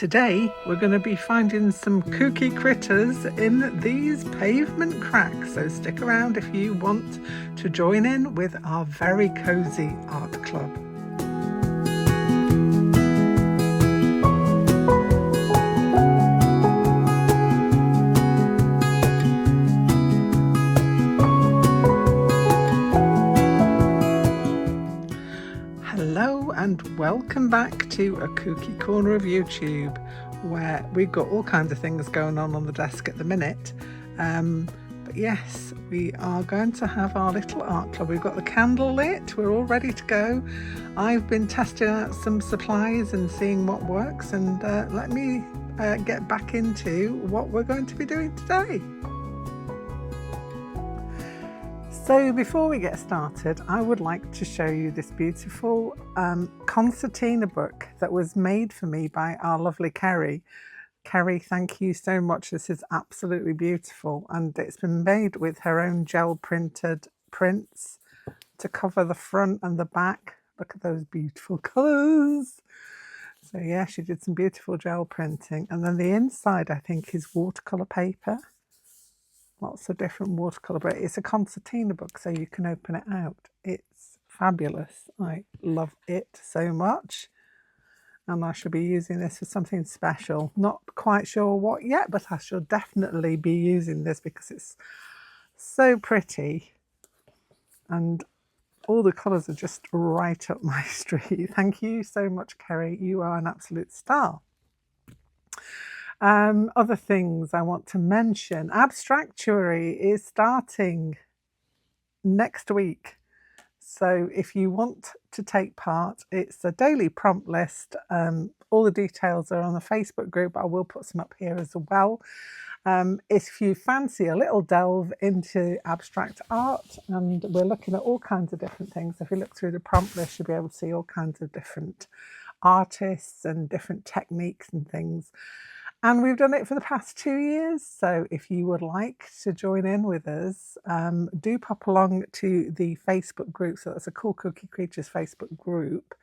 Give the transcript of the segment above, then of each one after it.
Today we're going to be finding some kooky critters in these pavement cracks, so stick around if you want to join in with our very cozy art club. Hello and welcome back to a kooky corner of YouTube, where we've got all kinds of things going on the desk at the minute. But yes, we are going to have our little art club. We've got the candle lit, we're all ready to go. I've been testing out some supplies and seeing what works, and let me get back into what we're going to be doing today. So before we get started, I would like to show you this beautiful Concertina book that was made for me by our lovely Kerry. Kerry, thank you so much. This is absolutely beautiful, and it's been made with her own gel printed prints to cover the front and the back. Look at those beautiful colours. So yeah, she did some beautiful gel printing, and then the inside I think is watercolour paper. Lots of different watercolour, but it's a concertina book, so you can open it out. It's fabulous. I love it so much, and I shall be using this for something special. Not quite sure what yet, but I shall definitely be using this because it's so pretty, and all the colours are just right up my street. Thank you so much, Kerry. You are an absolute star. Other things I want to mention. Abstractuary is starting next week. So if you want to take part, it's a daily prompt list. All the details are on the Facebook group. I will put some up here as well. If you fancy a little delve into abstract art, and we're looking at all kinds of different things. If you look through the prompt list, you'll be able to see all kinds of different artists and different techniques and things. And we've done it for the past 2 years. So if you would like to join in with us, do pop along to the Facebook group. So that's a Cool Cookie Creatures Facebook group,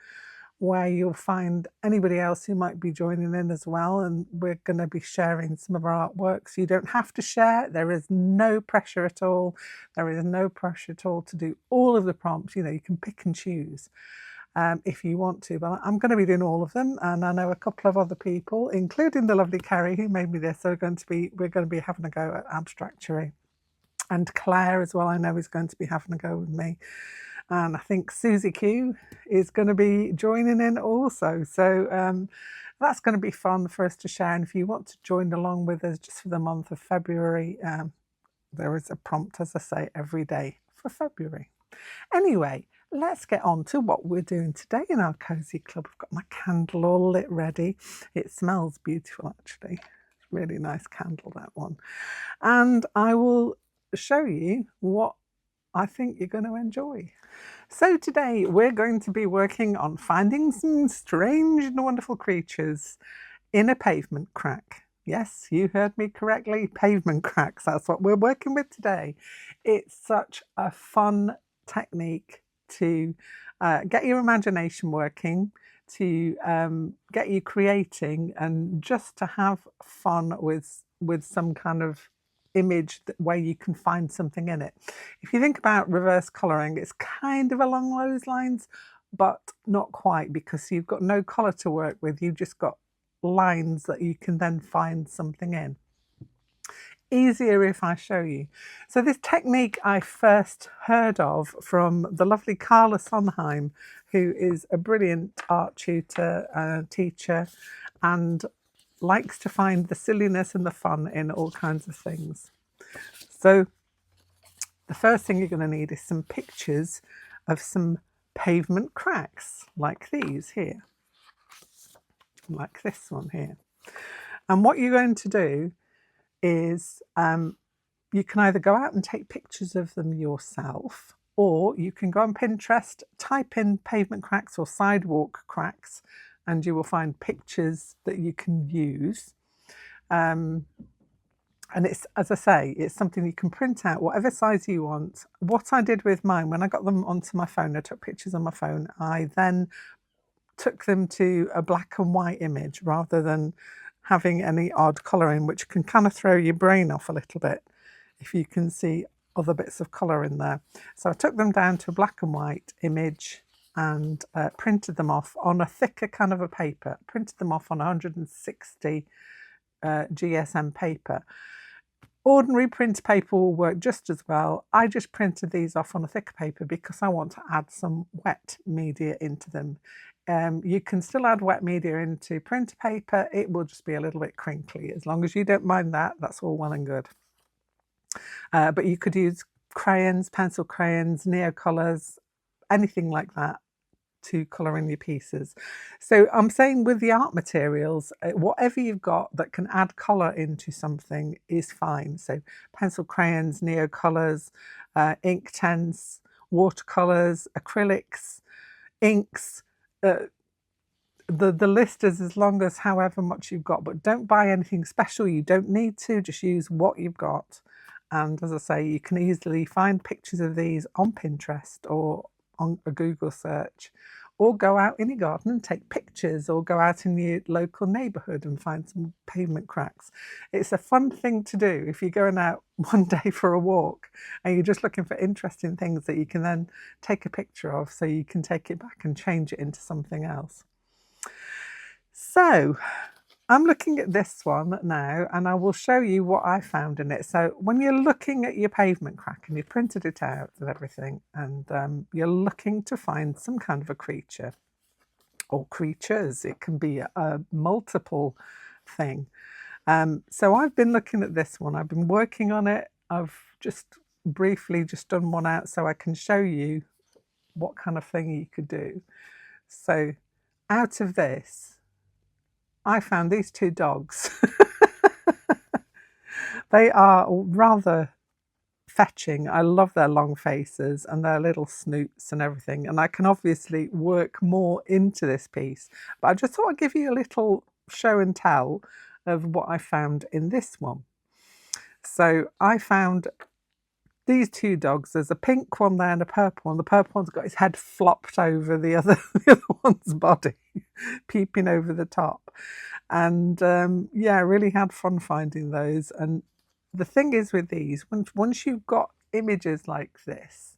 where you'll find anybody else who might be joining in as well. And we're going to be sharing some of our artwork. So you don't have to share. There is no pressure at all. There is no pressure at all to do all of the prompts. You know, you can pick and choose. If you want to, but I'm going to be doing all of them, and I know a couple of other people, including the lovely Kerry who made me this, are we're going to be having a go at Abstractuary, and Claire as well I know is going to be having a go with me, and I think Susie Q is going to be joining in also. So that's going to be fun for us to share, and if you want to join along with us just for the month of February, there is a prompt, as I say, every day for February. Anyway, let's get on to what we're doing today in our cozy club. I've got my candle all lit ready. It smells beautiful, actually. It's a really nice candle, that one. And I will show you what I think you're going to enjoy. So today we're going to be working on finding some strange and wonderful creatures in a pavement crack. Yes, you heard me correctly, pavement cracks. That's what we're working with today. It's such a fun technique to get your imagination working, to get you creating, and just to have fun with some kind of image where you can find something in it. If you think about reverse colouring, it's kind of along those lines, but not quite, because you've got no colour to work with. You've just got lines that you can then find something in. Easier if I show you. So this technique I first heard of from the lovely Carla Sondheim, who is a brilliant art tutor, teacher, and likes to find the silliness and the fun in all kinds of things. So the first thing you're going to need is some pictures of some pavement cracks, like these here, like this one here. And what you're going to do is you can either go out and take pictures of them yourself, or you can go on Pinterest, type in pavement cracks or sidewalk cracks, and you will find pictures that you can use. And it's, as I say, it's something you can print out whatever size you want. What I did with mine, when I got them onto my phone, I took pictures on my phone. I then took them to a black and white image rather than having any odd colouring, which can kind of throw your brain off a little bit if you can see other bits of colour in there. So I took them down to a black and white image and printed them off on a thicker kind of a paper, printed them off on 160 GSM paper. Ordinary print paper will work just as well. I just printed these off on a thicker paper because I want to add some wet media into them. You can still add wet media into printer paper, it will just be a little bit crinkly. As long as you don't mind that, that's all well and good. But you could use crayons, pencil crayons, Neocolors, anything like that to colour in your pieces. So I'm saying with the art materials, whatever you've got that can add colour into something is fine. So pencil crayons, Neocolors, ink tints, watercolours, acrylics, inks, the list is as long as however much you've got, but don't buy anything special. You don't need to, just use what you've got. And as I say, you can easily find pictures of these on Pinterest or on a Google search, or go out in your garden and take pictures, or go out in your local neighbourhood and find some pavement cracks. It's a fun thing to do if you're going out one day for a walk and you're just looking for interesting things that you can then take a picture of, so you can take it back and change it into something else. So I'm looking at this one now, and I will show you what I found in it. So when you're looking at your pavement crack and you've printed it out and everything, and you're looking to find some kind of a creature or creatures, it can be a multiple thing. So I've been looking at this one, I've been working on it. I've just briefly just done one out so I can show you what kind of thing you could do. So out of this, I found these two dogs. They are rather fetching. I love their long faces and their little snoots and everything. And I can obviously work more into this piece, but I just thought I'd give you a little show and tell of what I found in this one. So I found these two dogs. There's a pink one there and a purple one. The purple one's got his head flopped over the other one's body, peeping over the top. And yeah, I really had fun finding those. And the thing is with these, once you've got images like this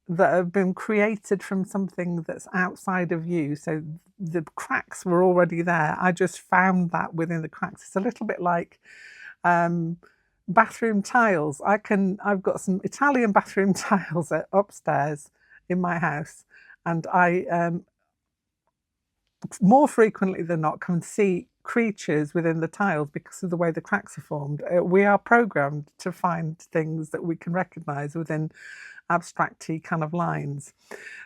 that have been created from something that's outside of you, so the cracks were already there, I just found that within the cracks. It's a little bit like bathroom tiles. I've got some Italian bathroom tiles upstairs in my house, and I more frequently than not can see creatures within the tiles because of the way the cracks are formed. We are programmed to find things that we can recognize within abstract-y kind of lines.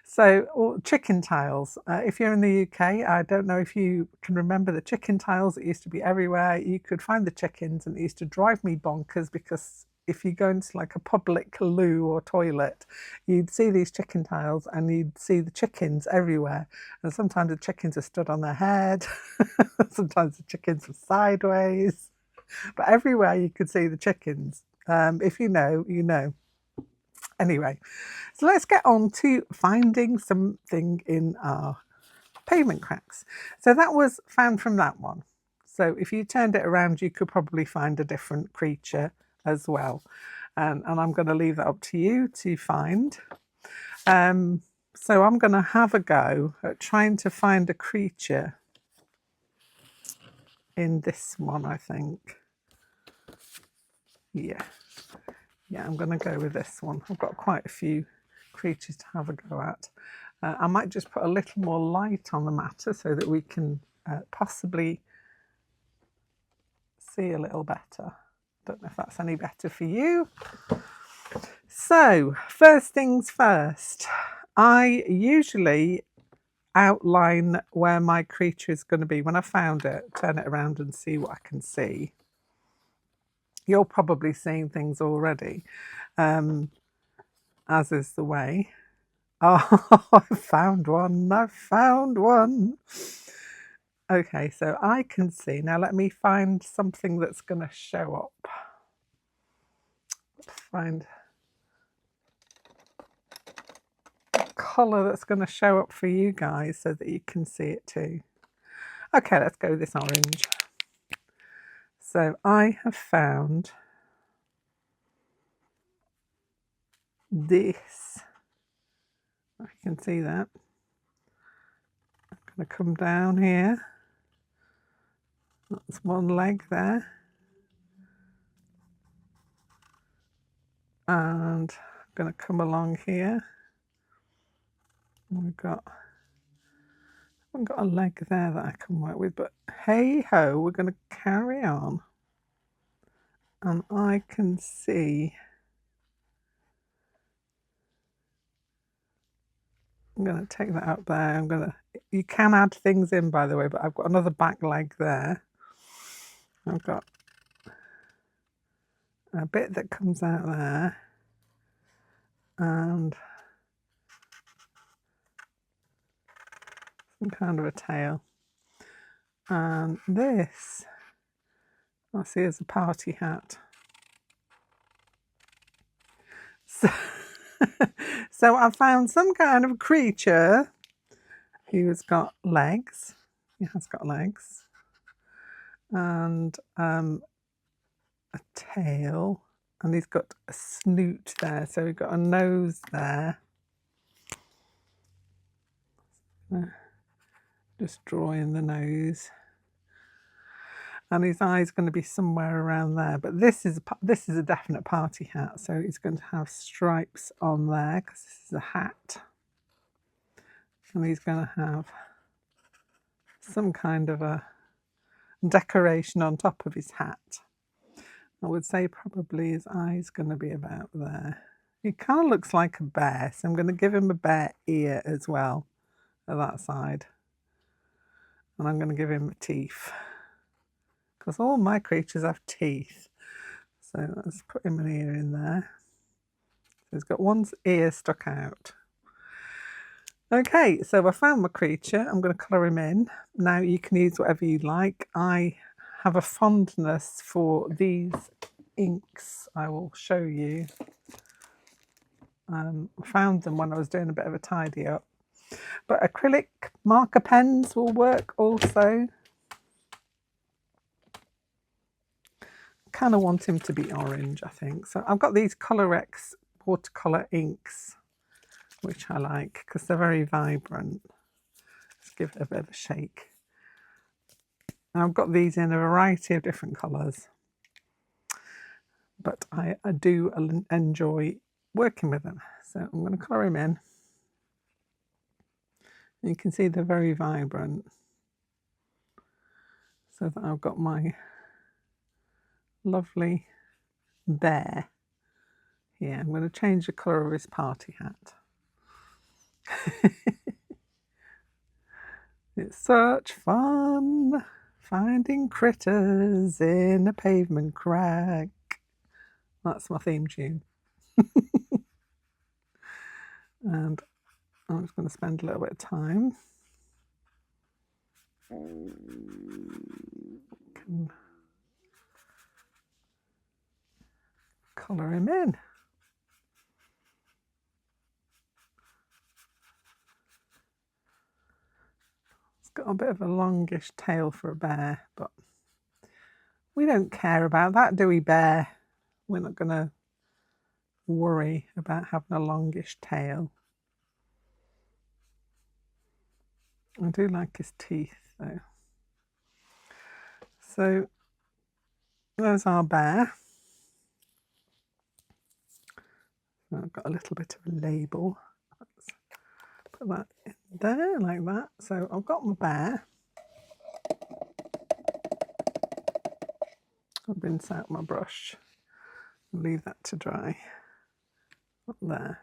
So chicken tiles, if you're in the UK, I don't know if you can remember the chicken tiles that used to be everywhere. You could find the chickens, and it used to drive me bonkers because if you go into like a public loo or toilet, you'd see these chicken tiles and you'd see the chickens everywhere. And sometimes the chickens are stood on their head, sometimes the chickens were sideways, but everywhere you could see the chickens. If you know, you know. Anyway, so let's get on to finding something in our pavement cracks. So that was found from that one. So if you turned it around, you could probably find a different creature as well. And I'm going to leave that up to you to find. So I'm going to have a go at trying to find a creature in this one, I think. Yeah, I'm going to go with this one. I've got quite a few creatures to have a go at. I might just put a little more light on the matter so that we can possibly see a little better. Don't know if that's any better for you. So first things first, I usually outline where my creature is going to be. When I found it, turn it around and see what I can see. You're probably seeing things already, as is the way. Oh, I found one. Okay, so I can see. Now let me find something that's going to show up. Find colour that's going to show up for you guys so that you can see it too. Okay, let's go with this orange. So I have found this. If you can see that. I'm going to come down here. That's one leg there. And I'm going to come along here. I've got a leg there that I can work with, but hey ho, we're going to carry on. And I can see, I'm going to take that up there. You can add things in, by the way, but I've got another back leg there. I've got a bit that comes out there, and some kind of a tail. And this, I see as a party hat. So I found some kind of creature who's got legs. He has got legs. And a tail. And he's got a snoot there. So we've got a nose there. Just drawing the nose. And his eye's going to be somewhere around there. But this is a definite party hat. So he's going to have stripes on there because this is a hat. And he's going to have some kind of a decoration on top of his hat. I would say probably his eye's going to be about there. He kind of looks like a bear. So I'm going to give him a bear ear as well at that side. And I'm going to give him teeth. Because all my creatures have teeth. So let's put him an ear in there. So he's got one ear stuck out. Okay, so I found my creature. I'm going to colour him in. Now you can use whatever you like. I have a fondness for these inks. I will show you. I found them when I was doing a bit of a tidy up. But acrylic marker pens will work also. Kind of want him to be orange, I think. So I've got these Colorex watercolour inks, which I like because they're very vibrant. Let's give it a bit of a shake. And I've got these in a variety of different colours. But I do enjoy working with them. So I'm going to colour him in. And you can see they're very vibrant. So that I've got my lovely bear here. I'm going to change the colour of his party hat. It's such fun finding critters in a pavement crack. That's my theme tune. And I'm just going to spend a little bit of time. Can colour him in. It's got a bit of a longish tail for a bear, but we don't care about that, do we, bear? We're not going to worry about having a longish tail. I do like his teeth though. So there's our bear. So I've got a little bit of a label. Let's put that in there like that. So I've got my bear. I'll rinse out my brush and leave that to dry up there.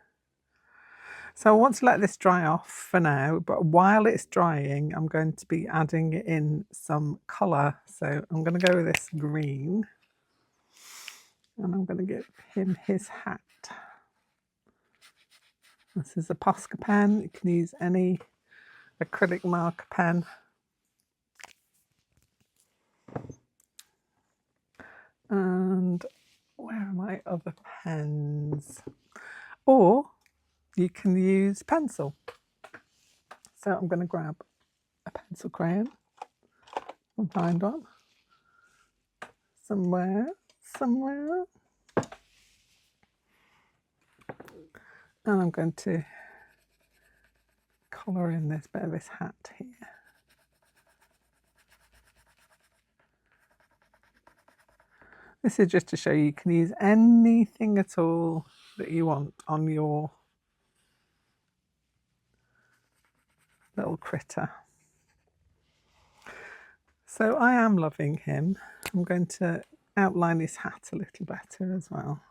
So I want to let this dry off for now, but while it's drying, I'm going to be adding in some colour. So I'm going to go with this green, and I'm going to give him his hat. This is a Posca pen. You can use any acrylic marker pen. And where are my other pens? Or you can use pencil. So I'm going to grab a pencil crayon and find one somewhere. And I'm going to colour in this bit of this hat here. This is just to show you can use anything at all that you want on your little critter. So I am loving him. I'm going to outline his hat a little better as well.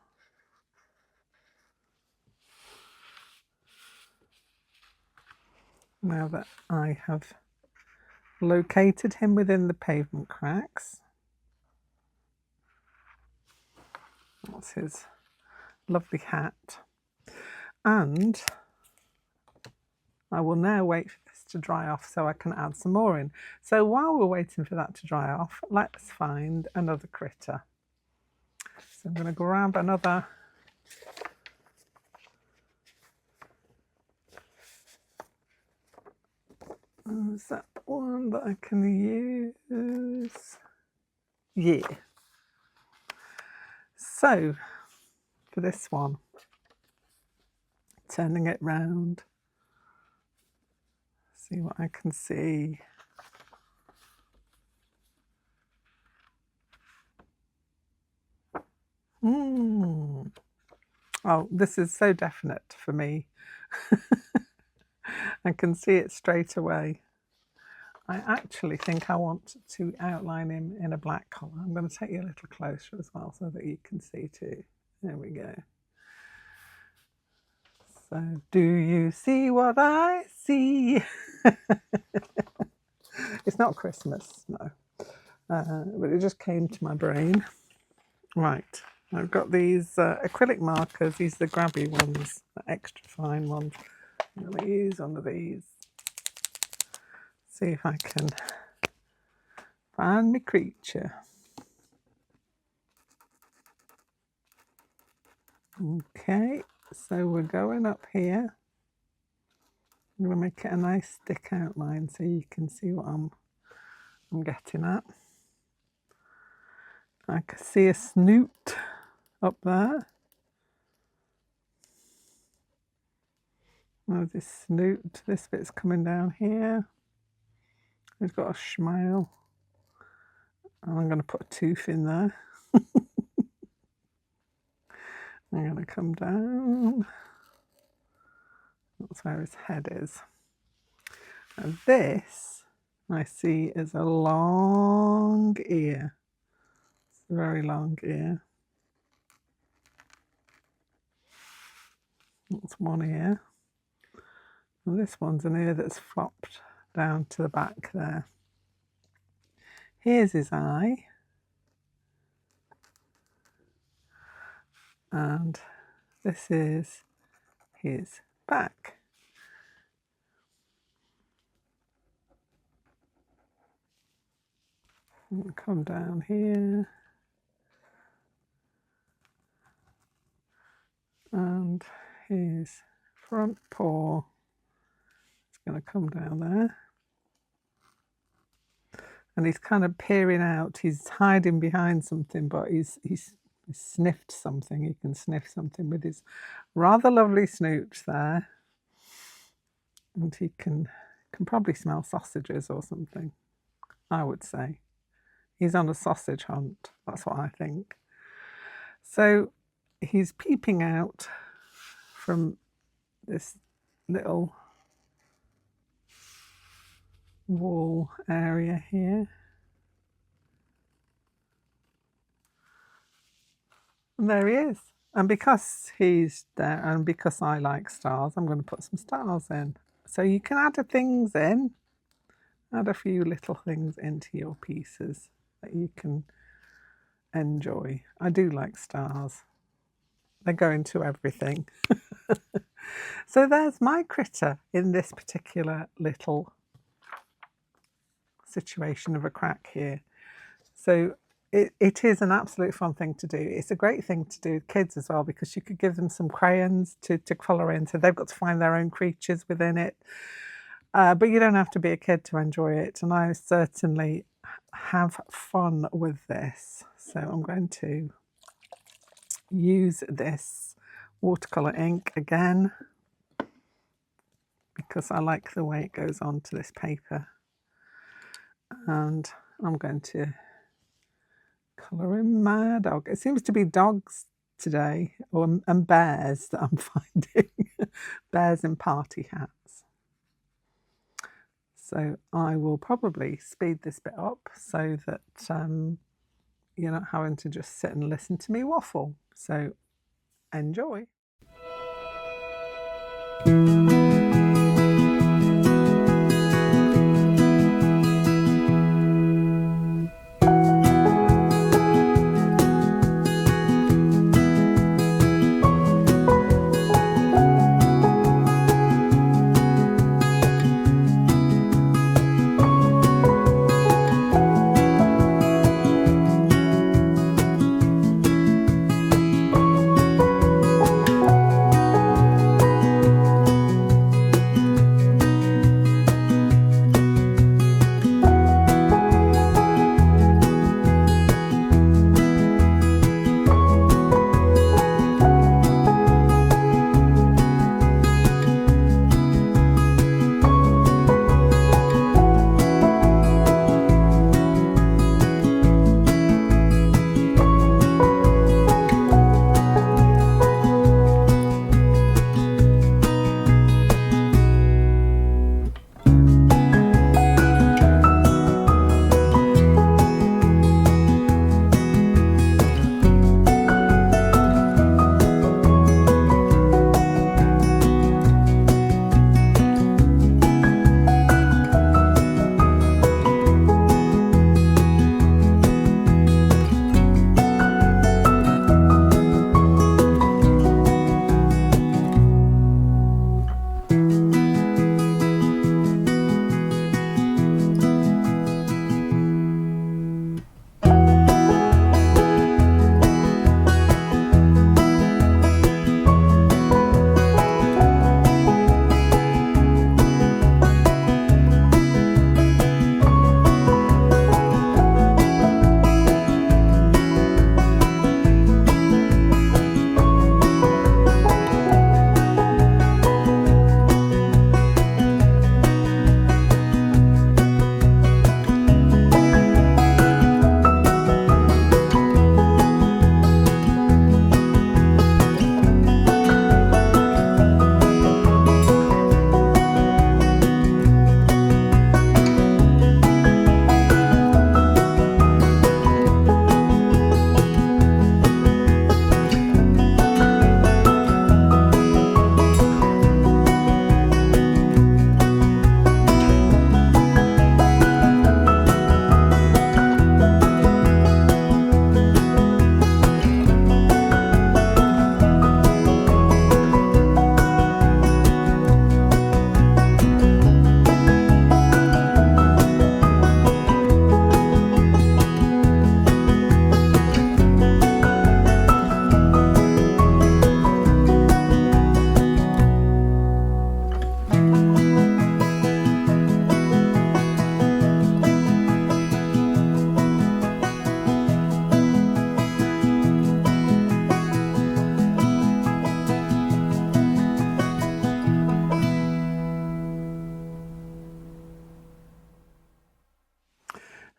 Now that I have located him within the pavement cracks. That's his lovely hat. And I will now wait for this to dry off so I can add some more in. So while we're waiting for that to dry off, let's find another critter. So I'm going to grab another is that one that I can use? Yeah. So for this one, turning it round, see what I can see. Oh, this is so definite for me. I can see it straight away. I actually think I want to outline him in a black colour. I'm going to take you a little closer as well so that you can see too. There we go. So, do you see what I see? It's not Christmas, no. But it just came to my brain. Right, I've got these acrylic markers. These are the grabby ones, the extra fine ones. I'm going to use one of these. See if I can find my creature. Okay, so we're going up here. I'm going to make it a nice thick outline so you can see what I'm getting at. I can see a snoot up there. There's this snoot. This bit's coming down here. He's got a smile. And I'm going to put a tooth in there. I'm going to come down. That's where his head is. And this I see is a long ear. It's a very long ear. That's one ear. And this one's an ear that's flopped down to the back there. Here's his eye. And this is his back. We'll come down here. And his front paw is going to come down there. And he's kind of peering out. He's hiding behind something, but he's sniffed something. He can sniff something with his rather lovely snoot there. And he can probably smell sausages or something, I would say. He's on a sausage hunt. That's what I think. So he's peeping out from this little wall area here. And there he is. And because he's there and because I like stars, I'm going to put some stars in. So you can add things in, add a few little things into your pieces that you can enjoy. I do like stars. They go into everything. So there's my critter in this particular little situation of a crack here. So it is an absolute fun thing to do. It's a great thing to do with kids as well, because you could give them some crayons to colour in, so they've got to find their own creatures within it. But you don't have to be a kid to enjoy it, and I certainly have fun with this. So I'm going to use this watercolour ink again, because I like the way it goes onto this paper. And I'm going to colour in my dog. It seems to be dogs today, and bears that I'm finding. Bears in party hats. So I will probably speed this bit up so that you're not having to just sit and listen to me waffle. So enjoy.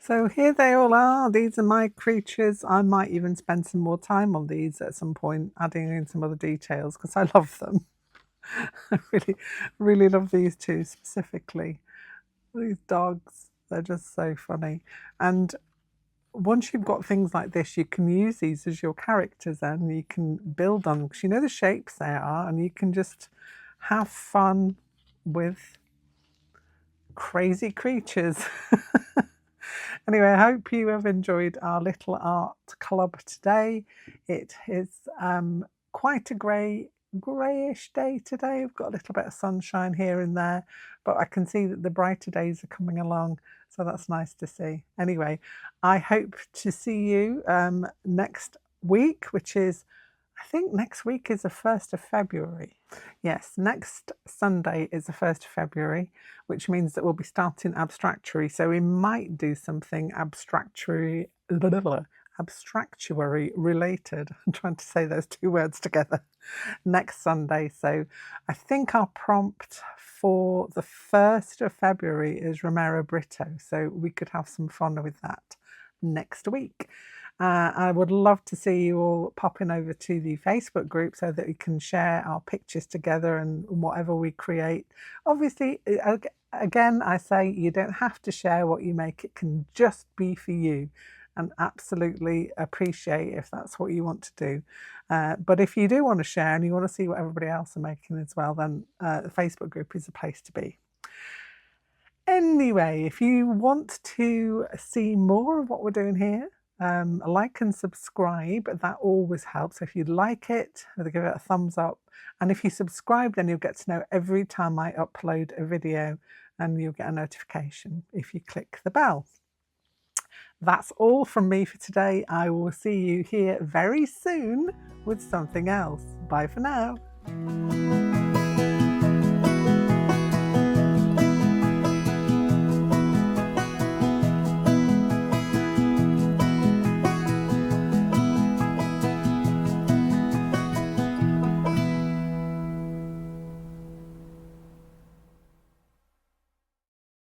So here they all are. These are my creatures. I might even spend some more time on these at some point, adding in some other details, because I love them. I really love these two specifically. These dogs, they're just so funny. And once you've got things like this, you can use these as your characters, and you can build on them, because you know the shapes they are, and you can just have fun with crazy creatures. Anyway, I hope you have enjoyed our little art club today. It is quite a greyish day today. We've got a little bit of sunshine here and there, but I can see that the brighter days are coming along. So that's nice to see. Anyway, I hope to see you next week, which is, I think next week is the 1st of February. Yes, next Sunday is the 1st of February, which means that we'll be starting Abstractuary. So we might do something Abstractuary related. I'm trying to say those two words together next Sunday. So I think our prompt for the 1st of February is Romero Brito. So we could have some fun with that next week. I would love to see you all popping over to the Facebook group so that we can share our pictures together and whatever we create. Obviously, again, I say you don't have to share what you make. It can just be for you, and absolutely appreciate if that's what you want to do. But if you do want to share and you want to see what everybody else are making as well, then the Facebook group is the place to be. Anyway, if you want to see more of what we're doing here, like and subscribe. That always helps. If you like it, give it a thumbs up. And if you subscribe, then you'll get to know every time I upload a video, and you'll get a notification if you click the bell. That's all from me for today. I will see you here very soon with something else. Bye for now.